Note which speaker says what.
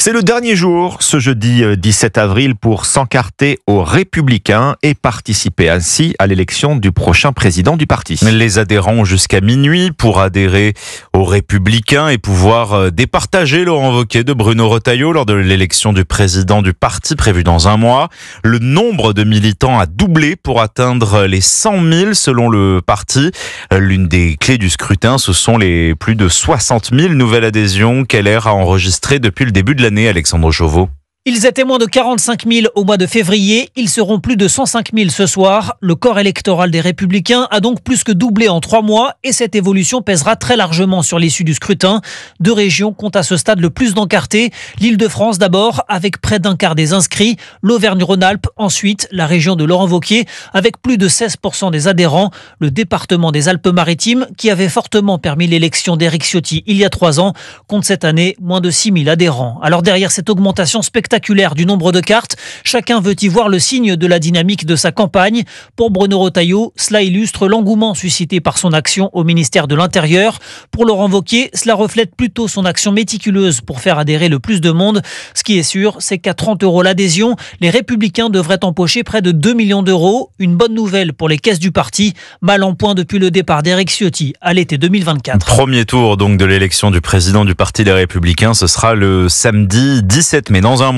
Speaker 1: C'est le dernier jour, ce jeudi 17 avril, pour s'encarter aux Républicains et participer ainsi à l'élection du prochain président du parti. Les adhérents ont jusqu'à minuit pour adhérer aux Républicains et pouvoir départager Laurent Wauquiez de Bruno Retailleau lors de l'élection du président du parti prévue dans un mois. Le nombre de militants a doublé pour atteindre les 100 000 selon le parti. L'une des clés du scrutin, ce sont les plus de 60 000 nouvelles adhésions qu'LR a enregistrées depuis le début de l'année, Alexandre Chauveau.
Speaker 2: Ils étaient moins de 45 000 au mois de février, ils seront plus de 105 000 ce soir. Le corps électoral des Républicains a donc plus que doublé en 3 mois et cette évolution pèsera très largement sur l'issue du scrutin. 2 régions comptent à ce stade le plus d'encartés. L'Île-de-France d'abord, avec près d'un quart des inscrits. L'Auvergne-Rhône-Alpes, ensuite la région de Laurent Wauquiez, avec plus de 16% des adhérents. Le département des Alpes-Maritimes, qui avait fortement permis l'élection d'Éric Ciotti il y a 3 ans, compte cette année moins de 6 000 adhérents. Alors derrière cette augmentation spectaculaire du nombre de cartes, chacun veut y voir le signe de la dynamique de sa campagne. Pour Bruno Retailleau, cela illustre l'engouement suscité par son action au ministère de l'Intérieur. Pour Laurent Wauquiez, cela reflète plutôt son action méticuleuse pour faire adhérer le plus de monde. Ce qui est sûr, c'est qu'à 30 € l'adhésion, les Républicains devraient empocher près de 2 millions d'euros. Une bonne nouvelle pour les caisses du parti, mal en point depuis le départ d'Éric Ciotti à l'été 2024.
Speaker 1: Premier tour donc de l'élection du président du parti Les Républicains, ce sera le samedi 17 mai, dans un mois.